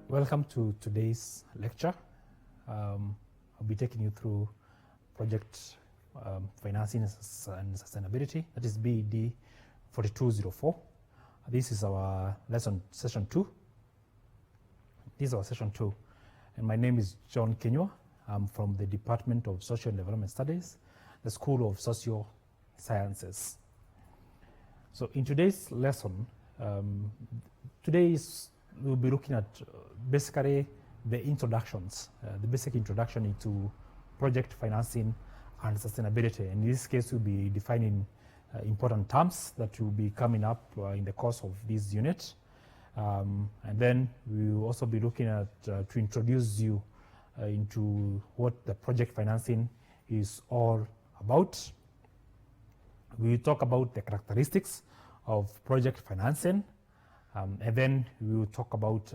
Welcome to today's lecture. I'll be taking you through project financing and sustainability, that is BED4204. This is our session 2. This is our session 2. And my name is John Kenywa. I'm from the Department of Social and Development Studies, the School of Social Sciences. So in today's lesson, we'll be looking at basically the introductions, the basic introduction into project financing and sustainability. And in this case, we'll be defining important terms that will be coming up in the course of this unit. And then we'll also be looking at to introduce you into what the project financing is all about. We'll talk about the characteristics of project financing. And then we will talk about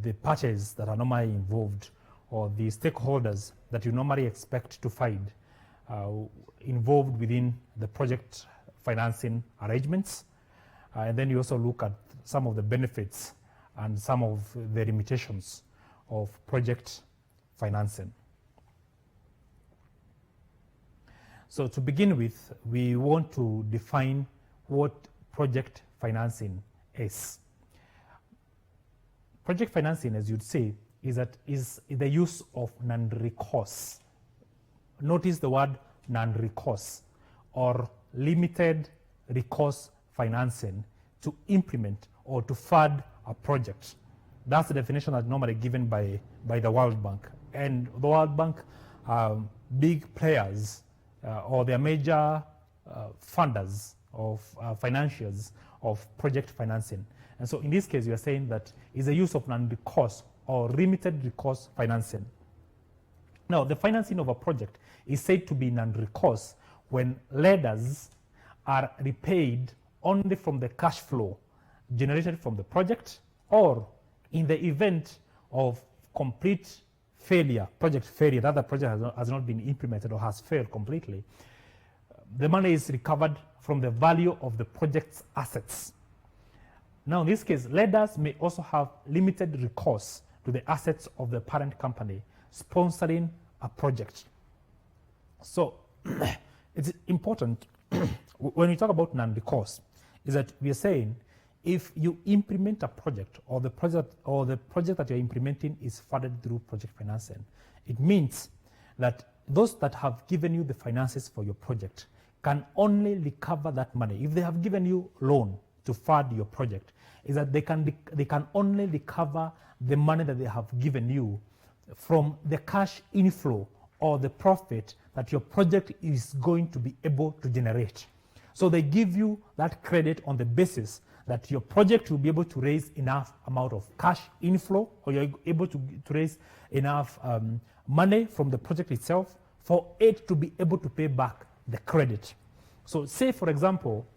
the parties that are normally involved, or the stakeholders that you normally expect to find involved within the project financing arrangements. And then you also look at some of the benefits and some of the limitations of project financing. So to begin with, we want to define what project financing is. Project financing, as you'd say, is the use of non-recourse. Notice the word non-recourse, or limited recourse financing to implement or to fund a project. That's the definition that's normally given by the World Bank. And the World Bank are big players, or they're major funders of financiers of project financing. And so in this case, we are saying that is the use of non-recourse or limited recourse financing. Now, the financing of a project is said to be non-recourse when lenders are repaid only from the cash flow generated from the project, or in the event of complete failure, project failure, that the project has not been implemented or has failed completely, the money is recovered from the value of the project's assets. Now, in this case, lenders may also have limited recourse to the assets of the parent company sponsoring a project. So it's important when we talk about non-recourse, is that we are saying if you implement a project, or the project that you're implementing is funded through project financing, it means that those that have given you the finances for your project can only recover that money. If they have given you loan to fund your project, is that they can only recover the money that they have given you from the cash inflow or the profit that your project is going to be able to generate. So they give you that credit on the basis that your project will be able to raise enough amount of cash inflow, or you're able to raise enough money from the project itself for it to be able to pay back the credit. So say, for example,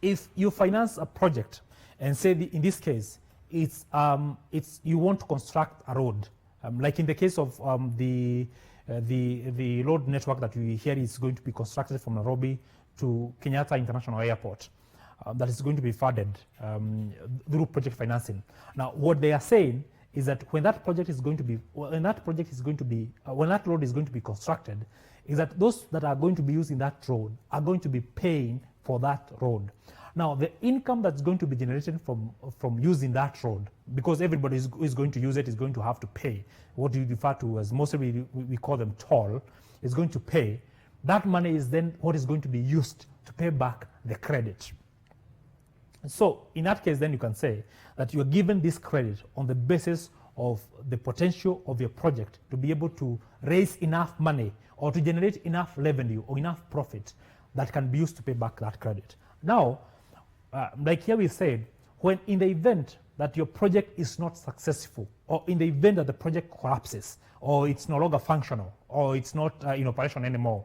if you finance a project and say in this case, it's you want to construct a road, like in the case of the road network that we hear is going to be constructed from Nairobi to Kenyatta International Airport, that is going to be funded through project financing. Now, what they are saying is that when that road is going to be constructed, is that those that are going to be using that road are going to be paying for that road. Now, the income that's going to be generated from using that road, because everybody is going to use it, is going to have to pay what you refer to as, mostly we call them toll, is going to pay. That money is then what is going to be used to pay back the credit. So in that case, then you can say that you are given this credit on the basis of the potential of your project to be able to raise enough money or to generate enough revenue or enough profit that can be used to pay back that credit. Now, like here we said, when in the event that your project is not successful, or in the event that the project collapses, or it's no longer functional, or it's not in operation anymore,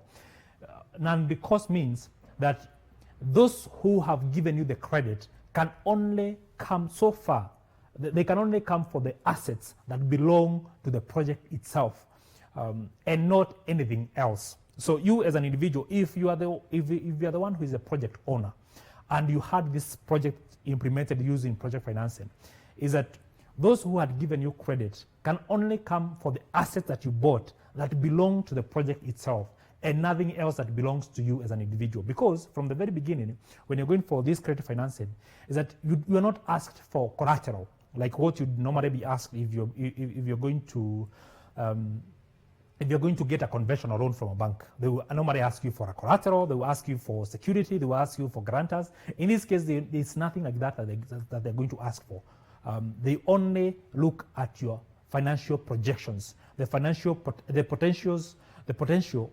non-recourse means that those who have given you the credit can only come so far. They can only come for the assets that belong to the project itself, and not anything else. So you as an individual, if you are the one who is a project owner, and you had this project implemented using project financing, is that those who had given you credit can only come for the assets that you bought that belong to the project itself, and nothing else that belongs to you as an individual. Because from the very beginning, when you're going for this credit financing, is that you are not asked for collateral, like what you'd normally be asked if you're going to get a conventional loan from a bank. They will normally ask you for a collateral, they will ask you for security, they will ask you for guarantors. In this case, there's nothing like that they're going to ask for. They only look at your financial projections, the potential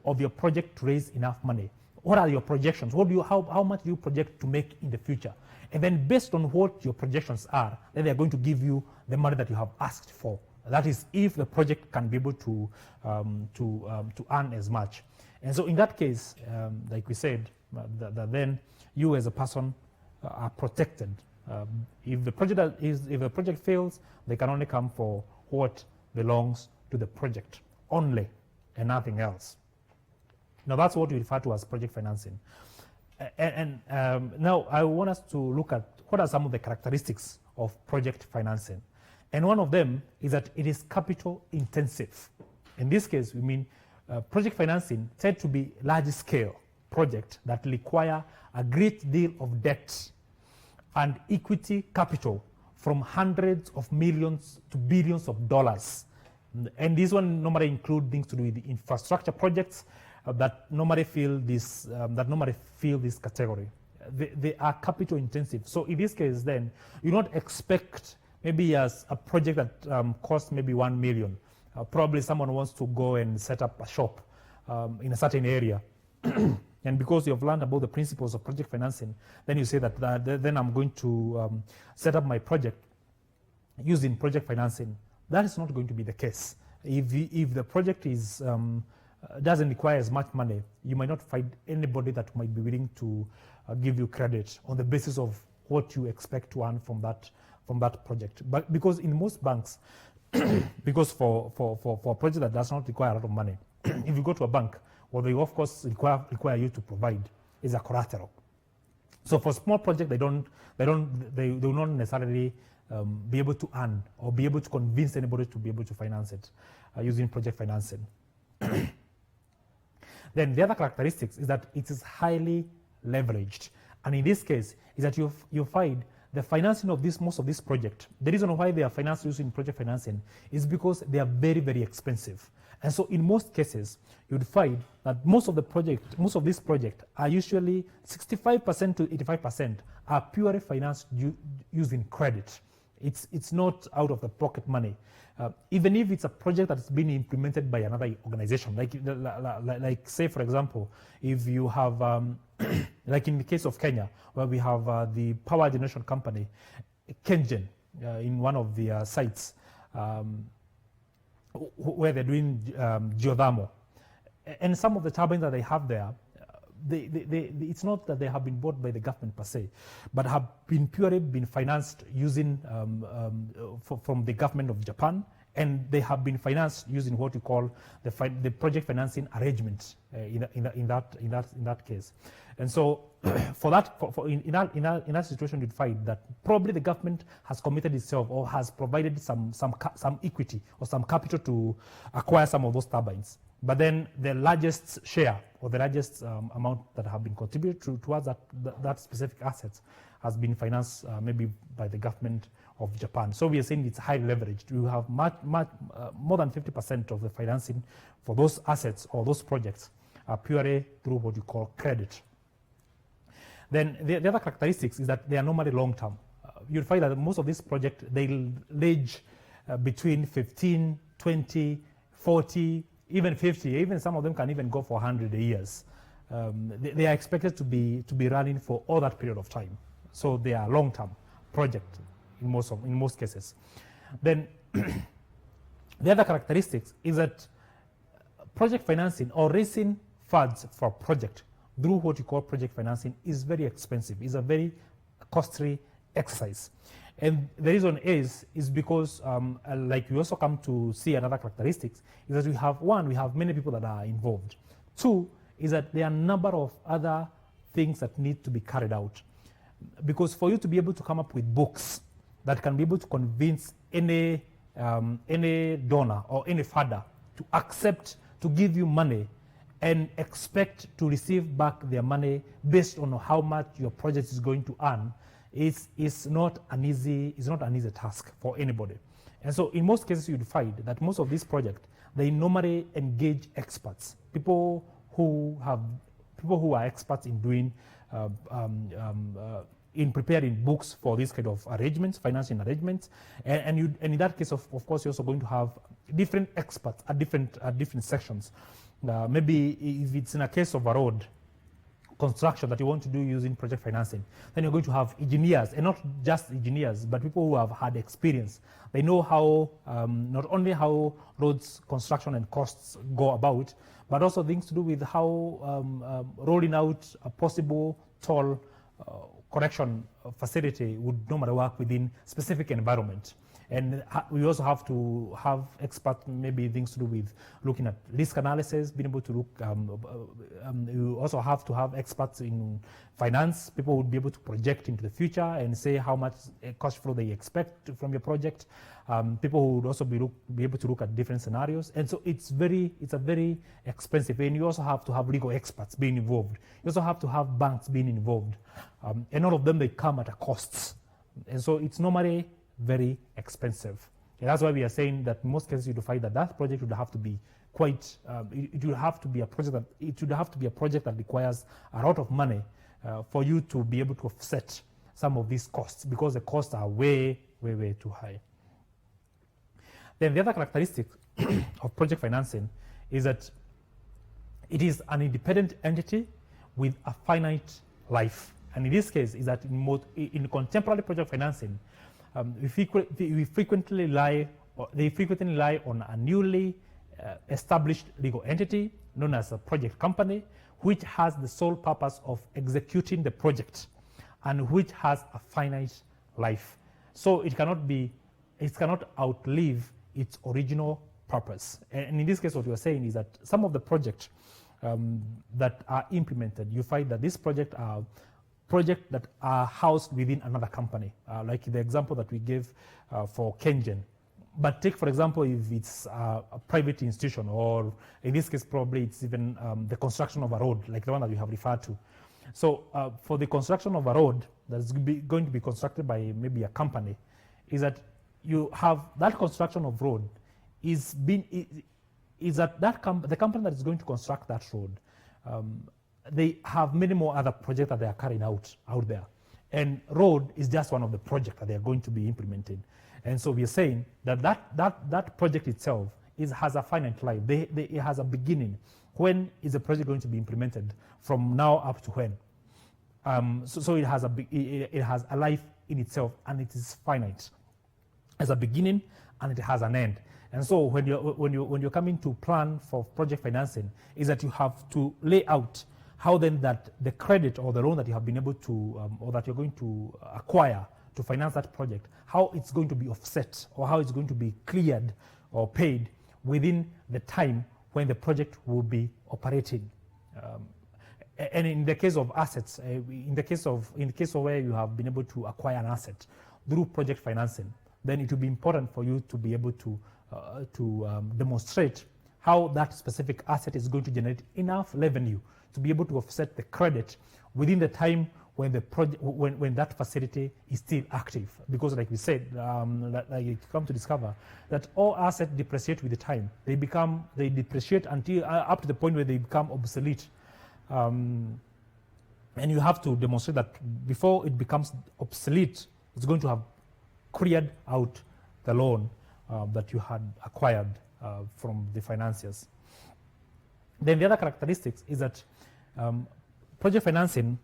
of your project to raise enough money. What are your projections? How much do you project to make in the future? And then based on what your projections are, then they're going to give you the money that you have asked for. That is, if the project can be able to earn as much. And so in that case, like we said, that then you as a person are protected. If the project fails, they can only come for what belongs to the project only, and nothing else. Now that's what we refer to as project financing. And now I want us to look at what are some of the characteristics of project financing. And one of them is that it is capital intensive. In this case, we mean project financing tend to be large scale projects that require a great deal of debt and equity capital from hundreds of millions to billions of dollars. And this one normally include things to do with the infrastructure projects that normally fill this category. They are capital intensive. So in this case, then you don't expect maybe as a project that costs maybe 1 million. Probably someone wants to go and set up a shop in a certain area. And because you've learned about the principles of project financing, then you say that then I'm going to set up my project using project financing. That is not going to be the case. If the project is doesn't require as much money, you might not find anybody that might be willing to give you credit on the basis of what you expect to earn from that project. But because in most banks, because for a project that does not require a lot of money, if you go to a bank, what they of course require you to provide is a collateral. So for small project, they will not necessarily be able to earn or be able to convince anybody to be able to finance it using project financing. Then the other characteristics is that it is highly leveraged, and in this case is that you find the financing of most of this project. The reason why they are financed using project financing is because they are very, very expensive. And so in most cases, you'd find that most of these projects are usually 65% to 85% are purely financed using credit. It's not out of the pocket money. Even if it's a project that's been implemented by another organization, like say for example, if you have, like in the case of Kenya, where we have the power generation company, Kengen, in one of the sites, where they're doing geothermal. And some of the turbines that they have there, it's not that they have been bought by the government per se, but have been purely financed using from the government of Japan, and they have been financed using what we call the project financing arrangement in that case. And so in that situation, you'd find that probably the government has committed itself or has provided some equity or some capital to acquire some of those turbines. But then the largest share or the largest amount that have been contributed towards that specific assets has been financed maybe by the government of Japan. So we are saying it's high leveraged. You have more than 50% of the financing for those assets or those projects are purely through what you call credit. Then the other characteristics is that they are normally long-term. You'll find that most of these projects, they range between 15, 20, 40, even 50, even some of them can even go for 100 years. They are expected to be running for all that period of time. So they are long-term projects in most cases. Then the other characteristics is that project financing or raising funds for project through what you call project financing is very expensive. It's a very costly exercise. And the reason is because, like we also come to see another characteristics, is that we have many people that are involved. Two, is that there are a number of other things that need to be carried out. Because for you to be able to come up with books that can be able to convince any donor or any funder to accept to give you money and expect to receive back their money based on how much your project is going to earn, is not an easy task for anybody. And so in most cases you'd find that most of these projects, they normally engage experts, people who are experts in doing in preparing books for these kind of arrangements, financing arrangements, and in that case, of course, you're also going to have different experts at different sections. Maybe if it's in a case of a road construction that you want to do using project financing, then you're going to have engineers, and not just engineers, but people who have had experience. They know how, not only how roads construction and costs go about, but also things to do with how rolling out a possible toll correction facility would normally work within specific environment. And we also have to have experts, maybe things to do with looking at risk analysis, being able to look, you also have to have experts in finance. People would be able to project into the future and say how much cash flow they expect from your project. People would also be able to look at different scenarios. And so it's a very expensive. And you also have to have legal experts being involved. You also have to have banks being involved. And all of them, they come at a cost. And so it's normally very expensive. And that's why we are saying that in most cases you find that project would have to be quite, it would have to be a project that requires a lot of money for you to be able to offset some of these costs, because the costs are way too high. Then the other characteristic of project financing is that it is an independent entity with a finite life. And in this case is that in contemporary project financing, they frequently rely on a newly established legal entity known as a project company, which has the sole purpose of executing the project and which has a finite life. So it cannot outlive its original purpose. And in this case, what we are saying is that some of the projects that are implemented, you find that these projects that are housed within another company, like the example that we gave for Kengen. But take, for example, if it's a private institution, or in this case, probably it's even the construction of a road, like the one that we have referred to. So for the construction of a road that's going to be constructed by maybe a company, is that you have that construction of road the company that is going to construct that road, they have many more other projects that they are carrying out there. And road is just one of the projects that they are going to be implementing. And so we are saying that project itself has a finite life. It has a beginning. When is the project going to be implemented? From now up to when? So it has a life in itself, and it is finite. It has a beginning and it has an end. And so when you're coming to plan for project financing, is that you have to lay out how then that the credit or the loan that you have been able to, or that you're going to acquire to finance that project, how it's going to be offset, or how it's going to be cleared or paid within the time when the project will be operating. And in the case of assets, in the case of where you have been able to acquire an asset through project financing, then it will be important for you to be able to demonstrate how that specific asset is going to generate enough revenue to be able to offset the credit within the time when the project, when that facility is still active. Because, like we said, like you come to discover that all assets depreciate with the time. They depreciate until up to the point where they become obsolete. And you have to demonstrate that before it becomes obsolete, it's going to have cleared out the loan that you had acquired from the financiers. Then the other characteristics is that project financing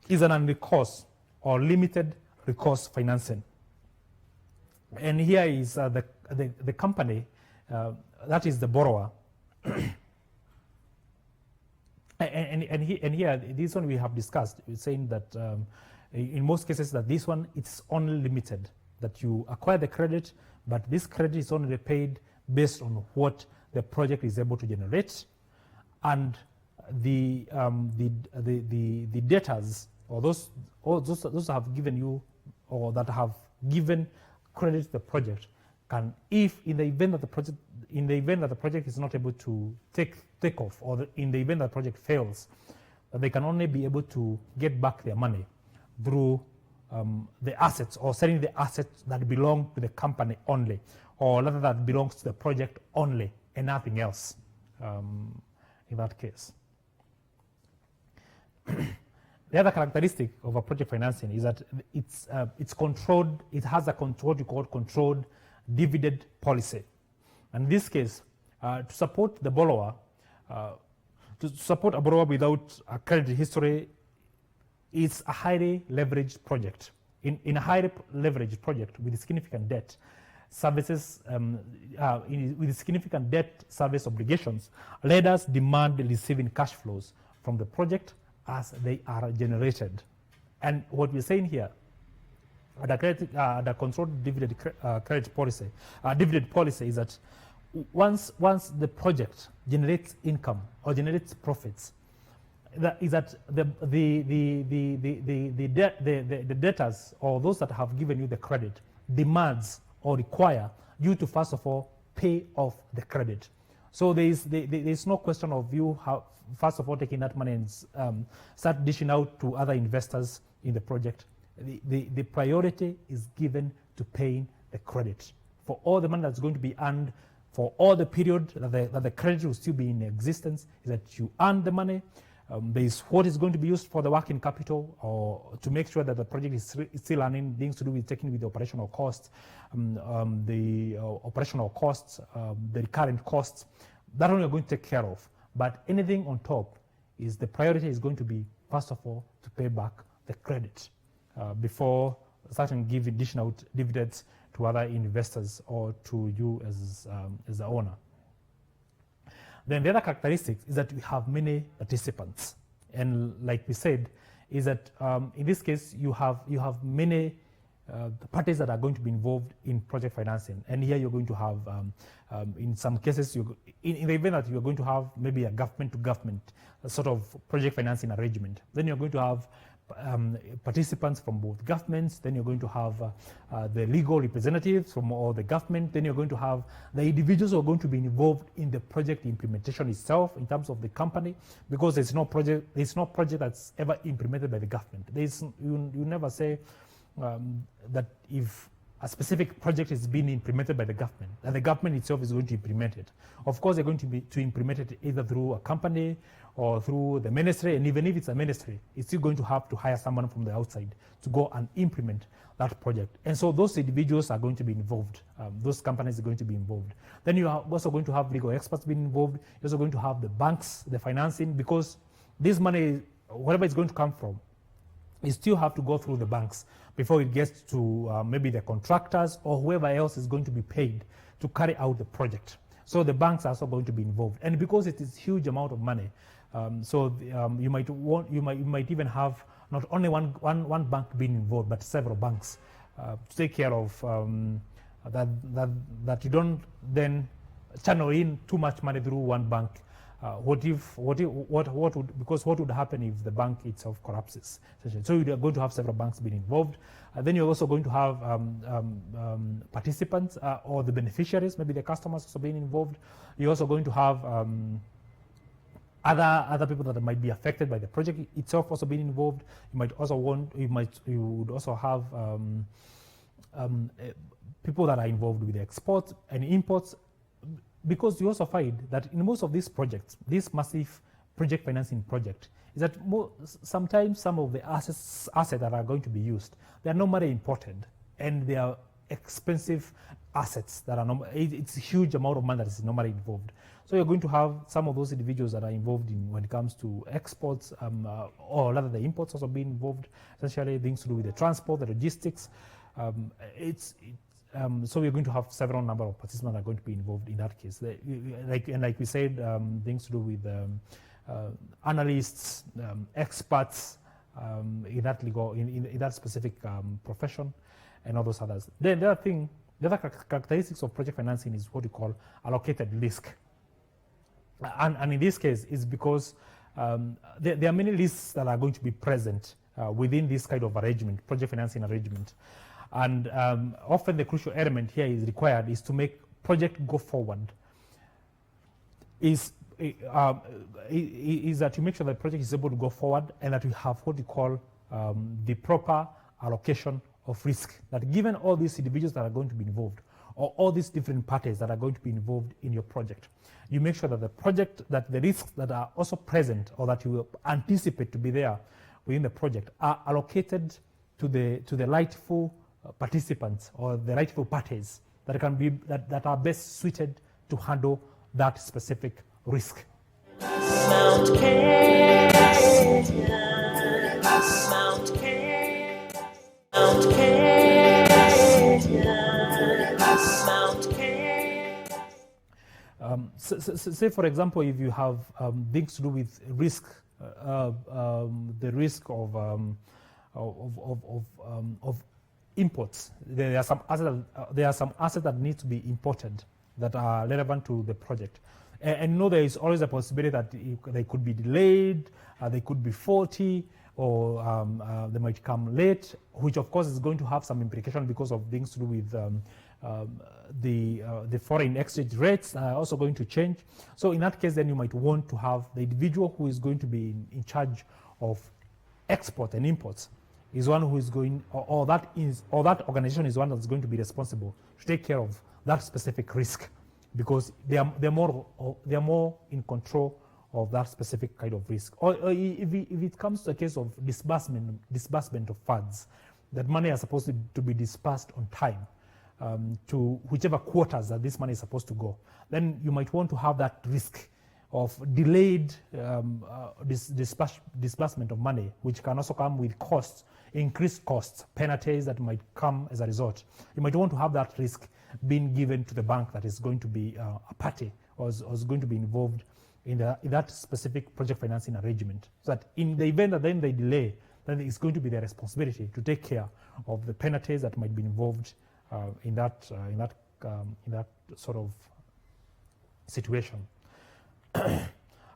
is an non-recourse or limited recourse financing. And here is the company, that is the borrower. and here, this one we have discussed, saying that in most cases that this one, it's only limited, that you acquire the credit, but this credit is only paid based on what the project is able to generate, and the debtors, or those have given you, or that have given credit to the project, can, if in the event that the project is not able to take off, or in the event that the project fails, they can only be able to get back their money through the assets, or selling the assets that belong to the company only, or rather that belongs to the project only and nothing else in that case. The other characteristic of a project financing is that it's controlled. It has what you call controlled dividend policy. And in this case, to support the borrower, to support a borrower without a credit history, is a highly leveraged project. In a highly leveraged project with significant debt services, with significant debt service obligations, lenders demand receiving cash flows from the project as they are generated. And what we're saying here, the controlled dividend credit policy, dividend policy, is that once the project generates income or generates profits, the debtors, or those that have given you the credit, demands or require you to first of all pay off the credit. So there is no question of you first of all taking that money and start dishing out to other investors in the project. The priority is given to paying the credit for all the money that's going to be earned for all the period that the credit will still be in existence. Is that you earn the money. There is what is going to be used for the working capital, or to make sure that the project is still earning, things to do with taking with the operational costs, the recurrent costs. That one you're going to take care of. But anything on top, is the priority is going to be, first of all, to pay back the credit before starting giving additional dividends to other investors or to you as the owner. Then the other characteristic is that we have many participants, and like we said, is that in this case you have many parties that are going to be involved in project financing. And here you're going to have, in some cases, in the event that you're going to have maybe a government-to-government sort of project financing arrangement, then you're going to have participants from both governments. Then you're going to have the legal representatives from all the government. Then you're going to have the individuals who are going to be involved in the project implementation itself in terms of the company, because there's no project that's ever implemented by the government. You never say that if a specific project is being implemented by the government, and the government itself is going to implement it. Of course, they're going to implement it either through a company or through the ministry, and even if it's a ministry, it's still going to have to hire someone from the outside to go and implement that project. And so those individuals are going to be involved. Those companies are going to be involved. Then you are also going to have legal experts being involved. You're also going to have the banks, the financing, because this money, wherever it's going to come from, you still have to go through the banks before it gets to maybe the contractors or whoever else is going to be paid to carry out the project. So the banks are also going to be involved, and because it is huge amount of money, you might even have not only one bank being involved, but several banks to take care of that you don't then channel in too much money through one bank. Because what would happen if the bank itself collapses? So you're going to have several banks being involved. Then you're also going to have participants or the beneficiaries, maybe the customers also being involved. You're also going to have other people that might be affected by the project itself also being involved. You would also have people that are involved with the exports and imports. Because you also find that in most of these projects, this massive project financing project, is that sometimes some of the assets that are going to be used, they are normally imported, and they are expensive assets that are it's a huge amount of money that is normally involved. So you're going to have some of those individuals that are involved in when it comes to exports, or rather the imports also being involved, essentially things to do with the transport, the logistics. So we're going to have several number of participants that are going to be involved in that case. Like we said, things to do with analysts, experts, in that legal, in that specific profession, and all those others. Then the other characteristics of project financing is what we call allocated risk. And in this case, is because there are many risks that are going to be present within this kind of arrangement, project financing arrangement. And often the crucial element here is required is to make project go forward. Is that you make sure that project is able to go forward and that we have what we call the proper allocation of risk. That given all these individuals that are going to be involved, or all these different parties that are going to be involved in your project, you make sure that the project, that the risks that are also present or that you anticipate to be there within the project are allocated to the rightful participants or the rightful parties that can be that are best suited to handle that specific risk. Mount Kenya, Mount Kenya, Mount Kenya, Mount Kenya. Say for example, if you have things to do with risk, the risk of imports. There are some assets that need to be imported that are relevant to the project. And know there is always a possibility that they could be delayed, they could be faulty, or they might come late, which of course is going to have some implication because of things to do with the foreign exchange rates are also going to change. So in that case, then you might want to have the individual who is going to be in charge of export and imports is one who is going, or that organization is one that's going to be responsible to take care of that specific risk, because they're more in control of that specific kind of risk. Or if it comes to a case of disbursement of funds, that money is supposed to be disbursed on time to whichever quarters that this money is supposed to go, then you might want to have that risk of delayed disbursement of money, which can also come with costs, increased costs, penalties that might come as a result. You might want to have that risk being given to the bank that is going to be a party or is going to be involved in that specific project financing arrangement, so that in the event that then they delay, then it's going to be their responsibility to take care of the penalties that might be involved in that sort of situation.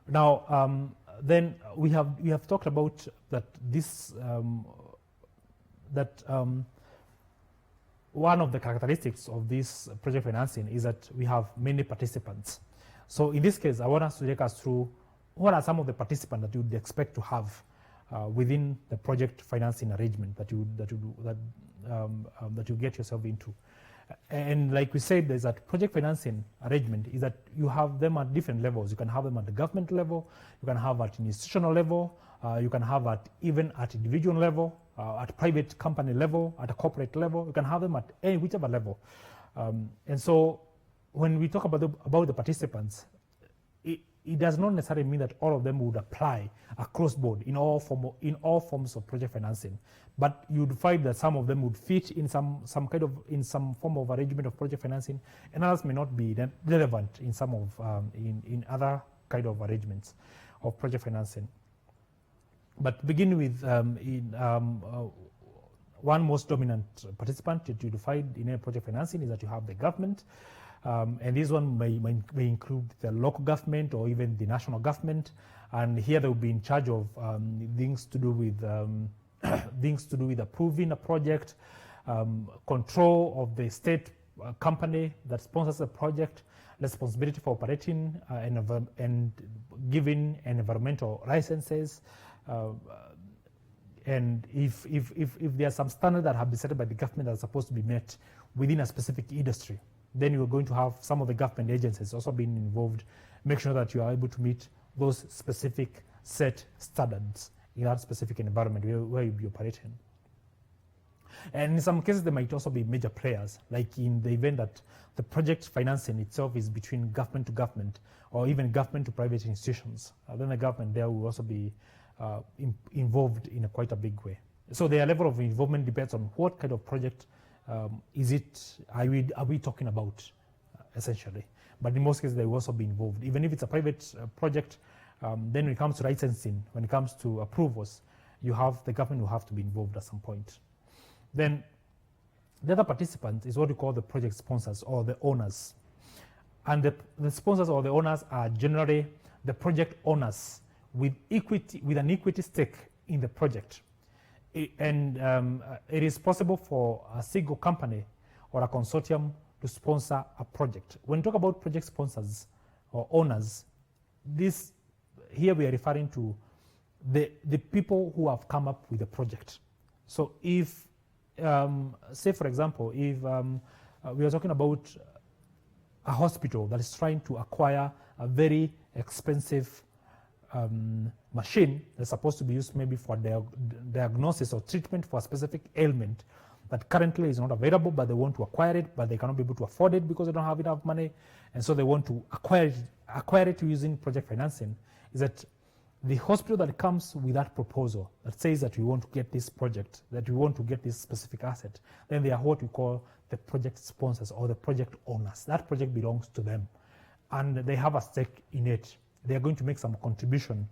Now, then we have talked about that this one of the characteristics of this project financing is that we have many participants. So in this case, I want us to take us through what are some of the participants that you would expect to have within the project financing arrangement that you get yourself into. And like we said, there's that project financing arrangement is that you have them at different levels. You can have them at the government level, you can have at an institutional level, you can have even at individual level, at private company level, at a corporate level. You can have them at whichever level. And so when we talk about the participants, it does not necessarily mean that all of them would apply across board in all forms of project financing, but you'd find that some of them would fit in some form of arrangement of project financing, and others may not be relevant in some of in other kind of arrangements of project financing. But begin with one most dominant participant that you find in a project financing is that you have the government. And this one may include the local government or even the national government, and here they will be in charge of things to do with approving a project, control of the state company that sponsors the project, responsibility for operating and giving environmental licenses, and if there are some standards that have been set by the government that are supposed to be met within a specific industry, then you're going to have some of the government agencies also being involved, make sure that you are able to meet those specific set standards in that specific environment where you'll be operating. And in some cases, there might also be major players, like in the event that the project financing itself is between government to government or even government to private institutions. Then the government there will also be involved in quite a big way. So their level of involvement depends on what kind of project are we talking about, essentially. But in most cases, they will also be involved. Even if it's a private project, then when it comes to licensing, when it comes to approvals, the government will have to be involved at some point. Then the other participant is what we call the project sponsors or the owners. And the sponsors or the owners are generally the project owners with an equity stake in the project. It is possible for a single company or a consortium to sponsor a project. When we talk about project sponsors or owners, here we are referring to the people who have come up with the project. So if, say for example, if we are talking about a hospital that is trying to acquire a very expensive machine that's supposed to be used maybe for diagnosis or treatment for a specific ailment that currently is not available, but they want to acquire it, but they cannot be able to afford it because they don't have enough money, and so they want to acquire it using project financing, is that the hospital that comes with that proposal that says that we want to get this project, that we want to get this specific asset, then they are what we call the project sponsors or the project owners. That project belongs to them, and they have a stake in it. They are going to make some contribution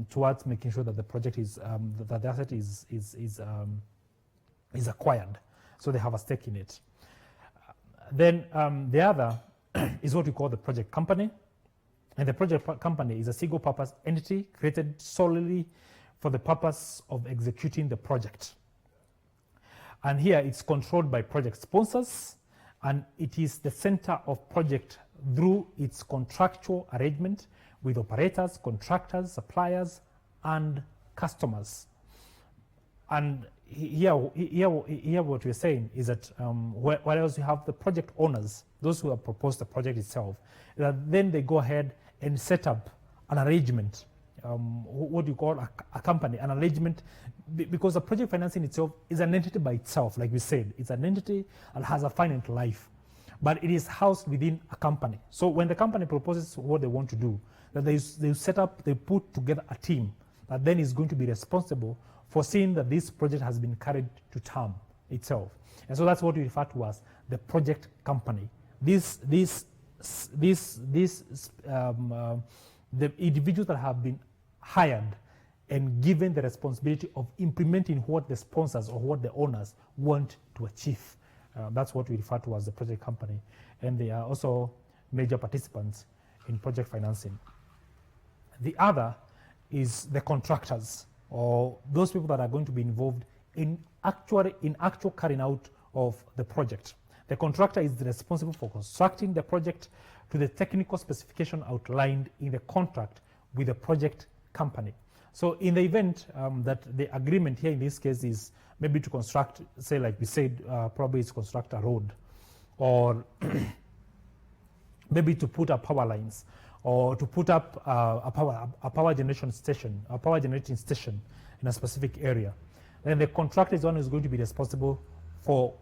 towards making sure that the project is that the asset is acquired. So they have a stake in it. Then the other is what we call the project company. And the project company is a single purpose entity created solely for the purpose of executing the project. And here it's controlled by project sponsors, and it is the center of project through its contractual arrangement with operators, contractors, suppliers, and customers. And here what we're saying is that whereas you have the project owners, those who have proposed the project itself, that then they go ahead and set up an arrangement, what you call a company, an arrangement, because the project financing itself is an entity by itself, like we said. It's an entity and has a finite life, but it is housed within a company. So when the company proposes what they want to do, that they put together a team that then is going to be responsible for seeing that this project has been carried to term itself. And so that's what we refer to as the project company. The individuals that have been hired and given the responsibility of implementing what the sponsors or what the owners want to achieve. That's what we refer to as the project company. And they are also major participants in project financing. The other is the contractors, or those people that are going to be involved in actual carrying out of the project. The contractor is responsible for constructing the project to the technical specification outlined in the contract with the project company. So in the event that the agreement here in this case is maybe to construct, say like we said, probably it's construct a road, or maybe to put up power lines, or to put up a power generating station in a specific area. Then the contractor is the one who's going to be responsible for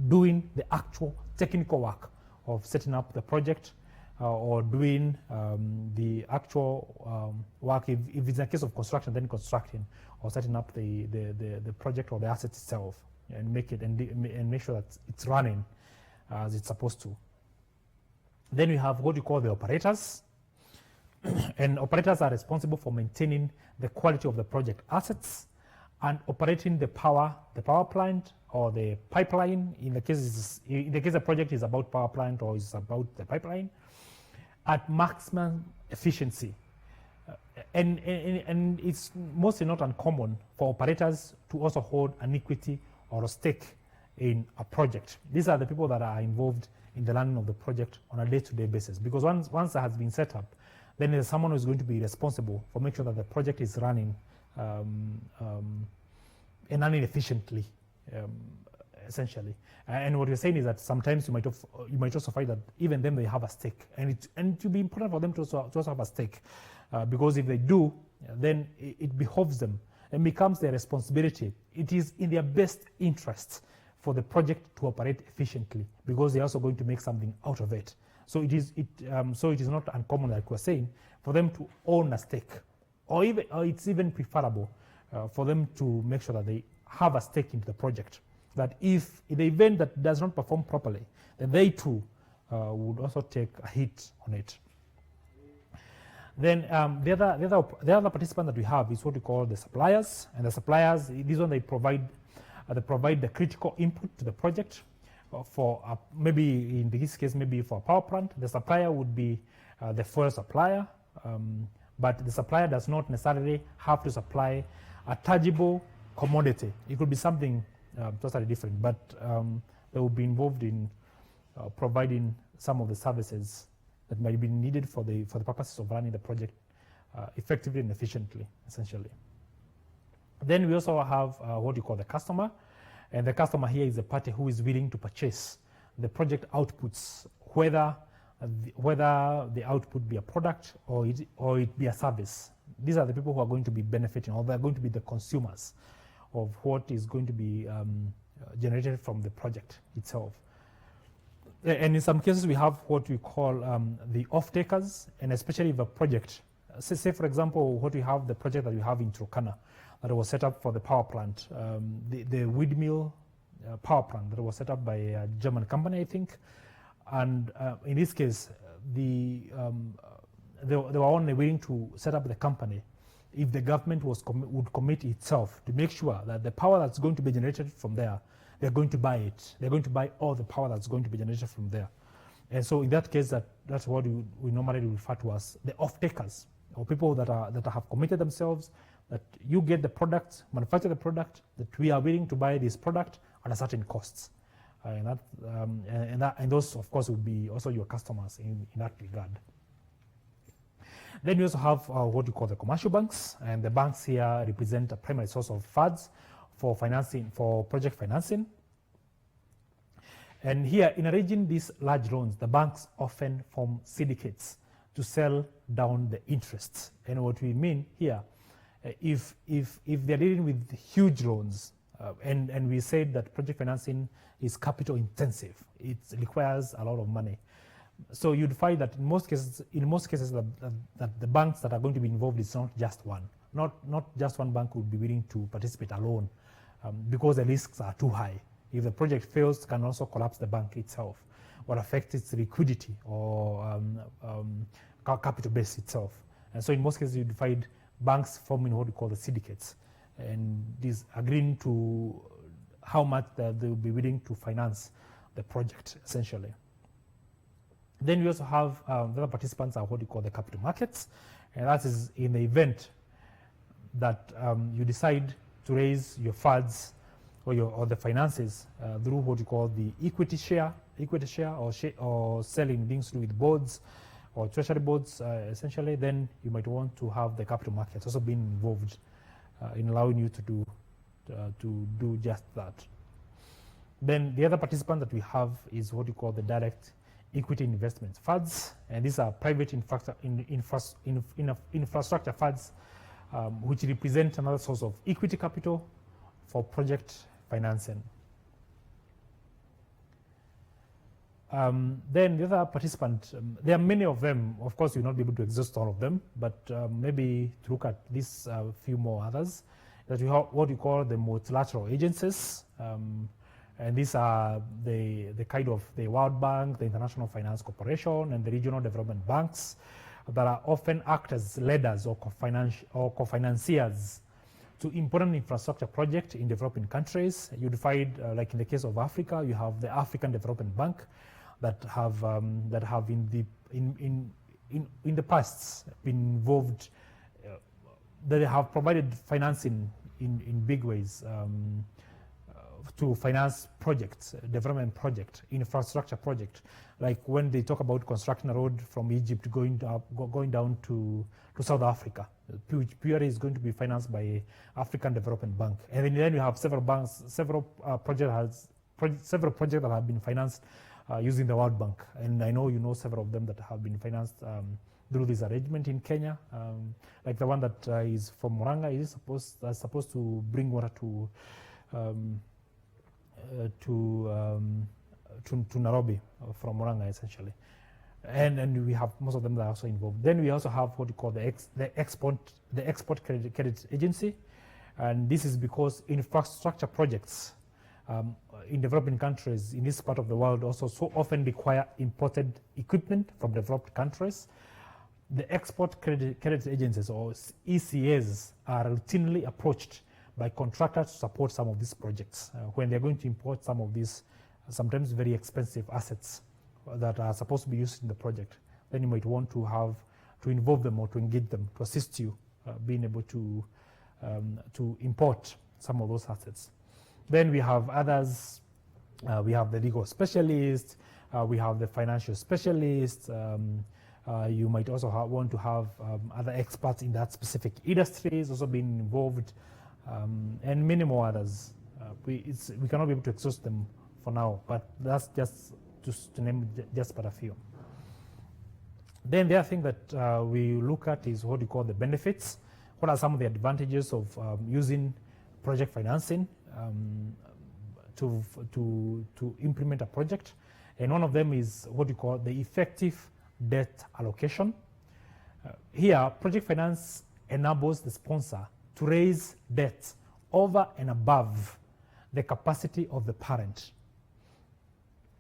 doing the actual technical work of setting up the project, or doing the actual work, if it's a case of construction, then constructing or setting up the project or the asset itself, and make it and make sure that it's running as it's supposed to. Then we have what we call the operators. And operators are responsible for maintaining the quality of the project assets and operating the power plant or the pipeline. In the case the project is about power plant or is about the pipeline, at maximum efficiency. And it's mostly not uncommon for operators to also hold an equity or a stake in a project. These are the people that are involved in the running of the project on a day-to-day basis, because once that has been set up, then there's someone who's going to be responsible for making sure that the project is running and running efficiently, essentially. And what you're saying is that sometimes you might also find that even them, they have a stake, and it will be important for them to also have a stake, because if they do, then it behoves them and becomes their responsibility. It is in their best interest for the project to operate efficiently, because they're also going to make something out of it. So it is not uncommon, like we're saying, for them to own a stake, or it's even preferable for them to make sure that they have a stake into the project. That if in the event that does not perform properly, then they too would also take a hit on it. Then the other participant that we have is what we call the suppliers. And the suppliers, this one they provide the critical input to the project. For maybe in this case, maybe for a power plant, the supplier would be the fuel supplier. But the supplier does not necessarily have to supply a tangible commodity. It could be something totally different, but they will be involved in providing some of the services that might be needed for the purposes of running the project effectively and efficiently, essentially. Then we also have what you call the customer, and the customer here is the party who is willing to purchase the project outputs, whether the output be a product or it be a service. These are the people who are going to be benefiting, or they are going to be the consumers of what is going to be generated from the project itself. And in some cases, we have what we call the off-takers, and especially if a project, say for example, what we have, the project that we have in Turkana that was set up for the power plant, the windmill power plant that was set up by a German company, I think. And in this case, they were only willing to set up the company if the government would commit itself to make sure that the power that's going to be generated from there, they're going to buy it. They're going to buy all the power that's going to be generated from there. And so in that case, that's what we normally refer to as the off-takers, or people that have committed themselves that you get the product, manufacture the product, that we are willing to buy this product at a certain costs. And those, of course, would be also your customers in that regard. Then we also have what we call the commercial banks, and the banks here represent a primary source of funds for financing, for project financing. And here, in arranging these large loans, the banks often form syndicates to sell down the interests. And what we mean here, if they're dealing with huge loans, and we said that project financing is capital intensive, it requires a lot of money. So you'd find that in most cases that the banks that are going to be involved is not just one. Not just one bank would be willing to participate alone because the risks are too high. If the project fails, it can also collapse the bank itself or affect its liquidity or capital base itself. And so in most cases, you'd find banks forming what we call the syndicates, and these agreeing to how much they will be willing to finance the project, essentially. Then we also have the other participants are what we call the capital markets, and that is in the event that you decide to raise your funds or the finances through what we call the equity share or selling things with boards or treasury boards, essentially. Then you might want to have the capital markets also being involved in allowing you to do just that. Then the other participant that we have is what we call the direct equity investment funds, and these are private infrastructure funds, which represent another source of equity capital for project financing. Then the other participant, there are many of them. Of course, you'll not be able to exhaust all of them, but maybe to look at these few more others, that we have what we call the multilateral agencies. And these are the kind of the World Bank, the International Finance Corporation, and the regional development banks that are often act as leaders or co-financiers to important infrastructure projects in developing countries. You'd find, like in the case of Africa, you have the African Development Bank that have in the past been involved, that have provided financing in big ways. To finance projects, development project, infrastructure project, like when they talk about constructing a road from Egypt going down to South Africa, which purely is going to be financed by African Development Bank. And then you have several banks, several projects that have been financed using the World Bank. And I know you know several of them that have been financed through this arrangement in Kenya, like the one that is from Murang'a is supposed to bring water to Nairobi from Murang'a, essentially, and we have most of them that are also involved. Then we also have what we call the export credit agency, and this is because infrastructure projects in developing countries in this part of the world also so often require imported equipment from developed countries, the export credit agencies, or ECAs, are routinely approached by contractors to support some of these projects when they're going to import some of these sometimes very expensive assets that are supposed to be used in the project. Then you might want to involve them or to engage them to assist you being able to import some of those assets. Then we have others. We have the legal specialists. We have the financial specialists. You might also want to have other experts in that specific industries also being involved, and many more others. We cannot be able to exhaust them for now, but that's just to name just but a few. Then the other thing that we look at is what we call the benefits. What are some of the advantages of using project financing to implement a project? And one of them is what we call the effective debt allocation. Here, project finance enables the sponsor to raise debt over and above the capacity of the parent.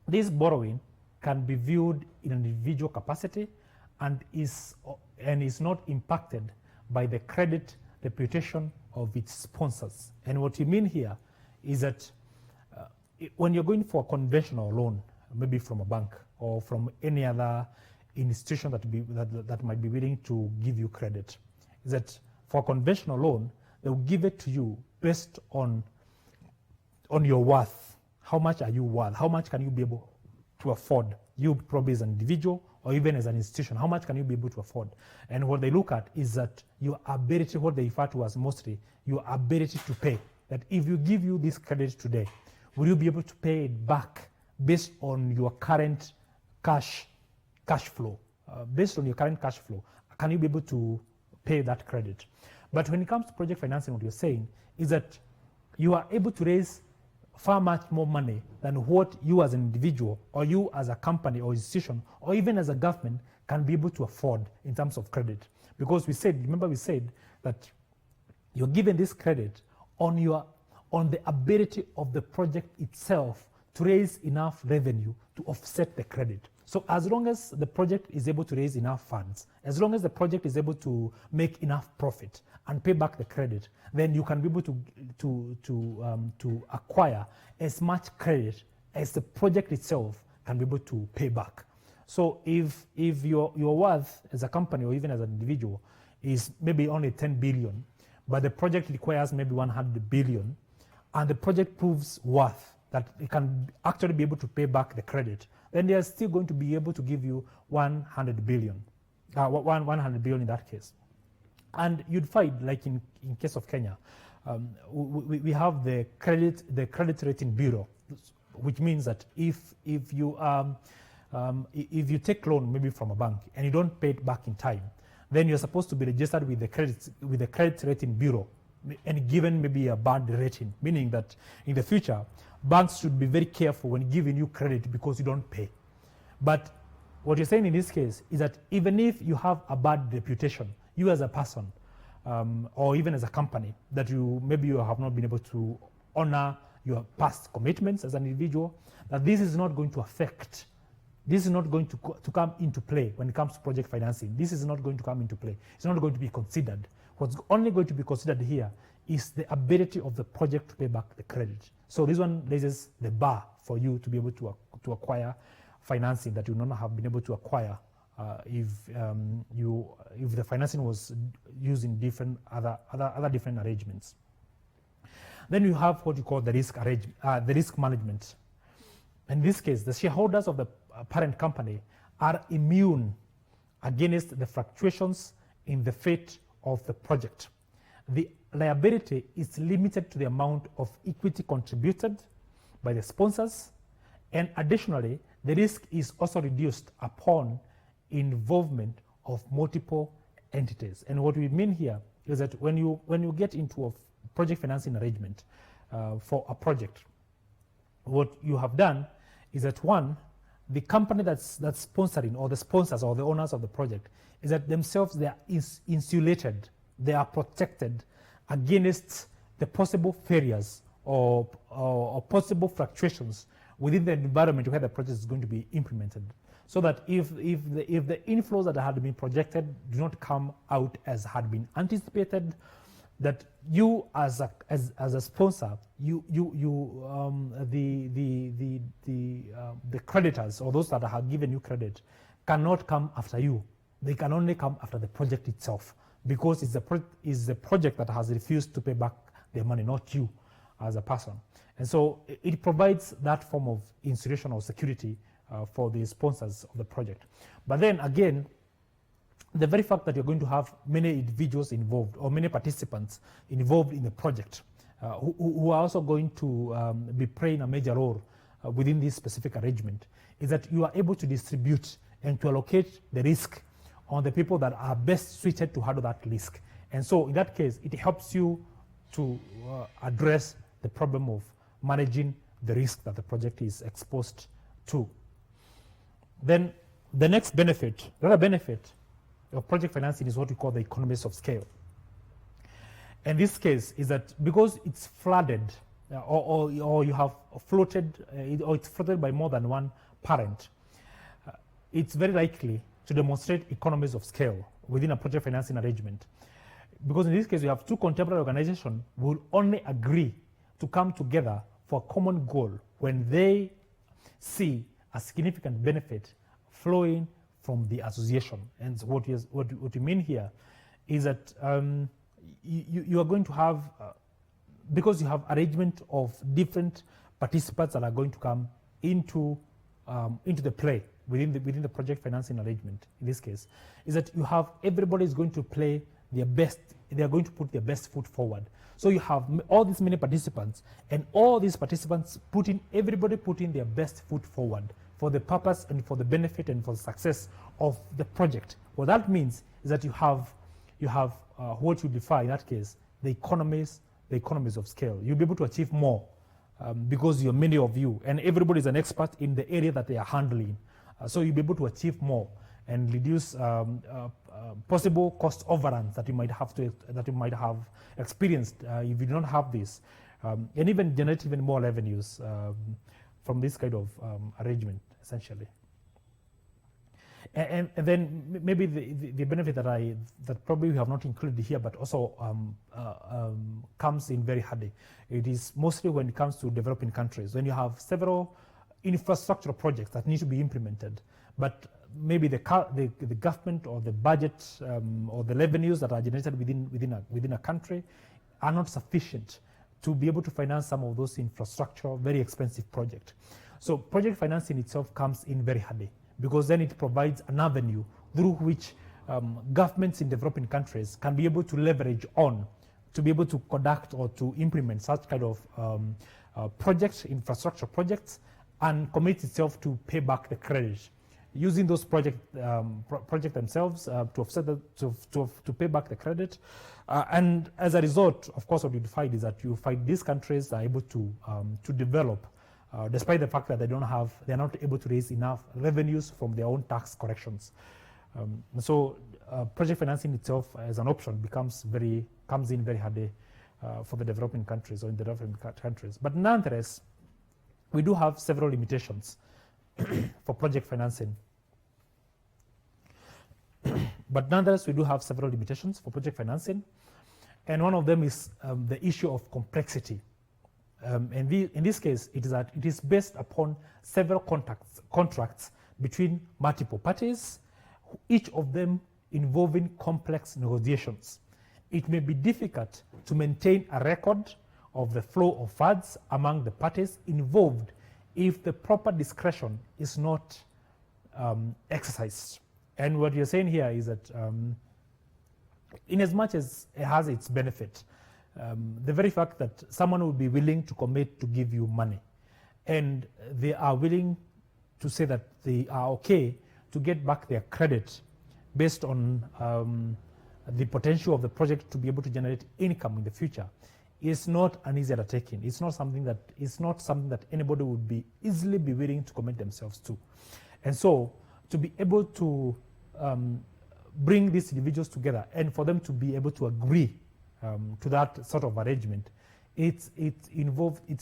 This borrowing can be viewed in an individual capacity and is not impacted by the credit reputation of its sponsors. And what you mean here is that when you're going for a conventional loan, maybe from a bank or from any other institution that might be willing to give you credit, is that for a conventional loan, they will give it to you based on your worth. How much are you worth? How much can you be able to afford? You probably as an individual or even as an institution, how much can you be able to afford? And what they look at is that your ability, what they refer to as mostly your ability to pay. That if you give you this credit today, will you be able to pay it back based on your current cash flow? Based on your current cash flow, can you be able to pay that credit? But when it comes to project financing, what you're saying is that you are able to raise far much more money than what you as an individual or you as a company or institution or even as a government can be able to afford in terms of credit. Because we said that you're given this credit on the ability of the project itself to raise enough revenue to offset the credit. So as long as the project is able to raise enough funds, as long as the project is able to make enough profit and pay back the credit, then you can be able to acquire as much credit as the project itself can be able to pay back. So if your worth as a company or even as an individual is maybe only 10 billion, but the project requires maybe 100 billion, and the project proves worth that it can actually be able to pay back the credit, then they are still going to be able to give you 100 billion, 100 billion in that case. And you'd find, like in case of Kenya, we have the credit rating bureau, which means that if you take loan maybe from a bank and you don't pay it back in time, then you're supposed to be registered with the credit rating bureau and given maybe a bad rating, meaning that in the future banks should be very careful when giving you credit because you don't pay. But what you're saying in this case is that even if you have a bad reputation, you as a person or even as a company, that you have not been able to honor your past commitments as an individual, that this is not going to affect, this is not going to come into play when it comes to project financing. This is not going to come into play. It's not going to be considered. What's only going to be considered here is the ability of the project to pay back the credit. So this one raises the bar for you to be able to acquire financing that you would not have been able to acquire if the financing was used in other different arrangements. Then you have what you call the risk management. In this case, the shareholders of the parent company are immune against the fluctuations in the fate of the project. The liability is limited to the amount of equity contributed by the sponsors, and additionally, the risk is also reduced upon involvement of multiple entities. And what we mean here is that when you get into a project financing arrangement for a project, what you have done is that one, the company that's sponsoring, or the sponsors or the owners of the project, is that themselves they are insulated, they are protected against the possible failures or possible fluctuations within the environment where the project is going to be implemented. So that if the inflows that had been projected do not come out as had been anticipated, that you as a sponsor, the creditors or those that have given you credit cannot come after you. They can only come after the project itself, because it's the project that has refused to pay back their money, not you as a person. And so it provides that form of insulation or security for the sponsors of the project. But then again, the very fact that you're going to have many individuals involved or many participants involved in the project who are also going to be playing a major role within this specific arrangement, is that you are able to distribute and to allocate the risk on the people that are best suited to handle that risk. And so in that case, it helps you to address the problem of managing the risk that the project is exposed to. Then the next benefit, the other benefit of project financing is what we call the economies of scale. And this case is that because it's flooded or you have floated, or it's floated by more than one parent, it's very likely to demonstrate economies of scale within a project financing arrangement. Because in this case, you have two contemporary organizations who will only agree to come together for a common goal when they see a significant benefit flowing from the association. And what you mean here is that you are going to have, because you have arrangement of different participants that are going to come into the play within the project financing arrangement. In this case, is that you have everybody is going to play their best. They are going to put their best foot forward. So you have all these many participants, and all these participants everybody putting their best foot forward for the purpose and for the benefit and for the success of the project. What that means is that you have what you define in that case, the economies of scale. You'll be able to achieve more because you're many of you, and everybody is an expert in the area that they are handling. So you'll be able to achieve more and reduce possible cost overruns that you might have experienced if you don't have this, and even generate even more revenues from this kind of arrangement, essentially. And then maybe the benefit that probably we have not included here, but also comes in very handy. It is mostly when it comes to developing countries, when you have several infrastructural projects that need to be implemented, but maybe the government or the budget or the revenues that are generated within a country are not sufficient to be able to finance some of those infrastructural, very expensive projects. So project financing itself comes in very handy, because then it provides an avenue through which governments in developing countries can be able to leverage on to be able to conduct or to implement such kind of projects, infrastructure projects, and commit itself to pay back the credit, using those projects themselves to offset to pay back the credit. And as a result, of course, what you find is that you find these countries are able to develop, despite the fact that they're not able to raise enough revenues from their own tax corrections. So project financing itself as an option comes in very handy for the developing countries or in the developing countries. But nonetheless, we do have several limitations for project financing. But nonetheless, we do have several limitations for project financing. And one of them is the issue of complexity. And in this case, it is based upon several contracts between multiple parties, each of them involving complex negotiations. It may be difficult to maintain a record of the flow of funds among the parties involved if the proper discretion is not exercised. And what you're saying here is that in as much as it has its benefit, the very fact that someone will be willing to commit to give you money, and they are willing to say that they are okay to get back their credit based on the potential of the project to be able to generate income in the future, is not an easy undertaking. It's not something that anybody would be easily be willing to commit themselves to. And so to be able to bring these individuals together and for them to be able to agree to that sort of arrangement, it's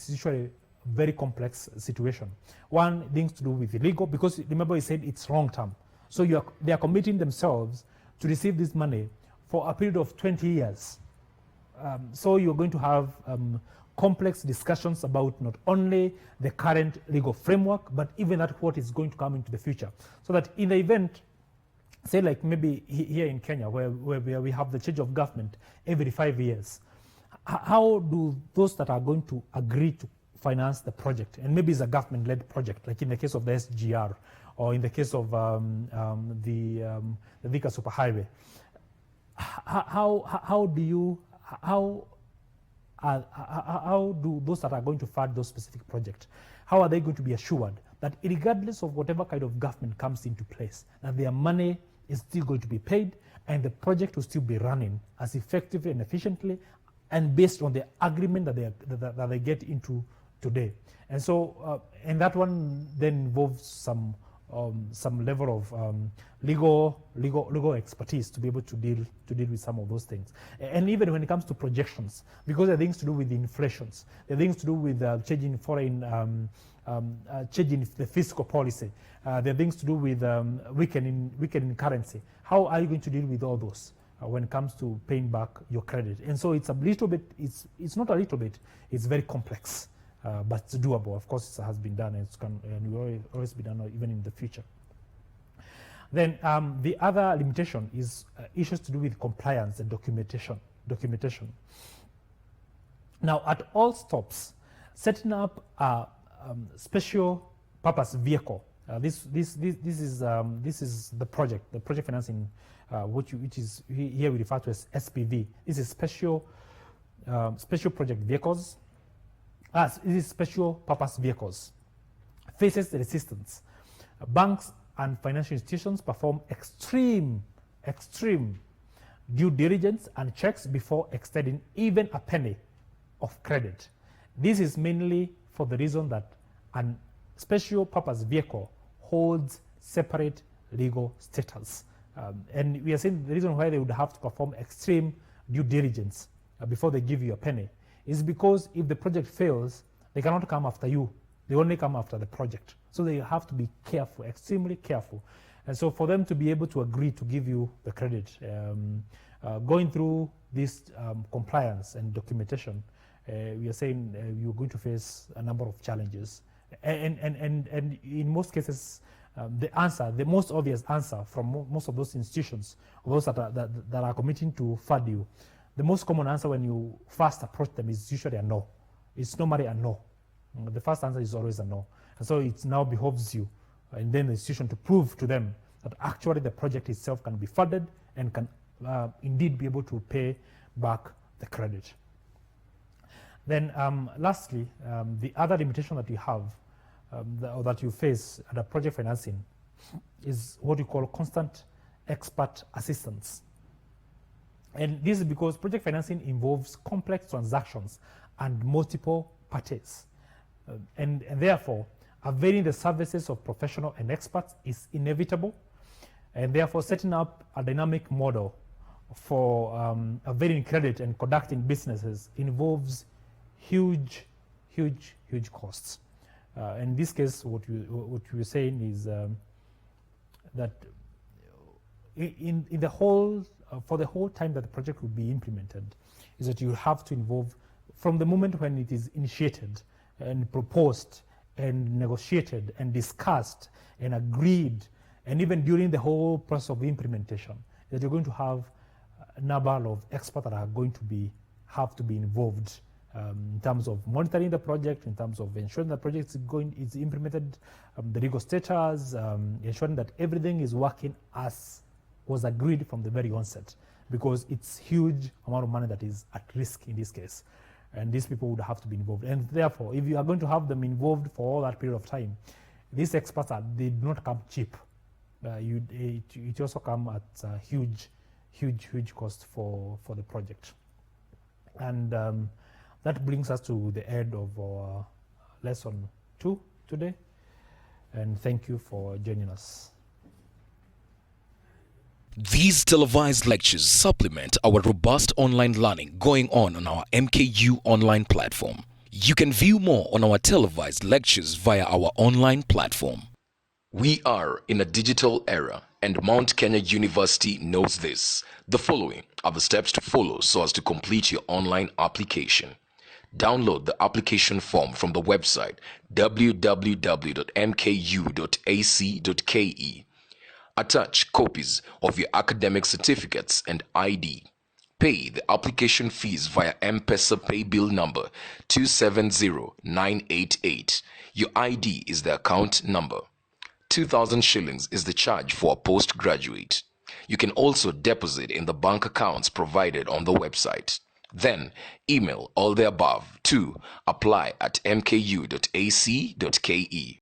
usually very complex situation. One, things to do with legal, because remember he said it's long term. So they are committing themselves to receive this money for a period of 20 years. So you're going to have complex discussions about not only the current legal framework, but even at what is going to come into the future. So that in the event, say like maybe here in Kenya, where we have the change of government every 5 years, how do those that are going to agree to finance the project, and maybe it's a government-led project, like in the case of the SGR, or in the case of the Thika Superhighway, how do those that are going to fund those specific projects, how are they going to be assured that regardless of whatever kind of government comes into place, that their money is still going to be paid and the project will still be running as effectively and efficiently and based on the agreement that they get into today? And so, and that one then involves some level of legal expertise to be able to deal with some of those things. And even when it comes to projections, because there are things to do with inflations, there are things to do with changing foreign, changing the fiscal policy, there are things to do with weakening currency. How are you going to deal with all those when it comes to paying back your credit? And so it's a little bit, it's not a little bit, it's very complex. But it's doable. Of course, it has been done, and will always be done even in the future. Then the other limitation is issues to do with compliance and documentation. Now, at all stops, setting up a special purpose vehicle. This is the project financing, which is here we refer to as SPV. This is special project vehicles. These special purpose vehicles faces resistance. Banks and financial institutions perform extreme due diligence and checks before extending even a penny of credit. This is mainly for the reason that a special purpose vehicle holds separate legal status. And we are saying the reason why they would have to perform extreme due diligence before they give you a penny is because if the project fails, they cannot come after you. They only come after the project. So they have to be careful, extremely careful. And so for them to be able to agree to give you the credit, going through this compliance and documentation, we are saying you're going to face a number of challenges. And in most cases, the most obvious answer from most of those institutions, those that are committing to fund you, the most common answer when you first approach them is usually a no. It's normally a no. The first answer is always a no. And so it now behoves you and then the institution to prove to them that actually the project itself can be funded and can indeed be able to pay back the credit. Then lastly, the other limitation that you have or that you face under project financing is what you call constant expert assistance. And this is because project financing involves complex transactions and multiple parties. And therefore, availing the services of professionals and experts is inevitable. And therefore, setting up a dynamic model for availing credit and conducting businesses involves huge costs. In this case, what we're saying is that in the whole for the whole time that the project will be implemented, is that you have to involve from the moment when it is initiated and proposed and negotiated and discussed and agreed, and even during the whole process of implementation, that you're going to have a number of experts that are going to have to be involved in terms of monitoring the project, in terms of ensuring the project is implemented, the legal status, ensuring that everything is working as was agreed from the very onset, because it's huge amount of money that is at risk in this case, and these people would have to be involved. And therefore, if you are going to have them involved for all that period of time, these experts they do not come cheap. It also come at a huge cost for the project. And that brings us to the end of our lesson 2 today, and thank you for joining us. These televised lectures supplement our robust online learning going on our MKU online platform. You can view more on our televised lectures via our online platform. We are in a digital era, and Mount Kenya University knows this. The following are the steps to follow so as to complete your online application. Download the application form from the website www.mku.ac.ke. Attach copies of your academic certificates and ID. Pay the application fees via M-Pesa pay bill number 270988. Your ID is the account number. 2,000 shillings is the charge for a postgraduate. You can also deposit in the bank accounts provided on the website. Then email all the above to apply@mku.ac.ke.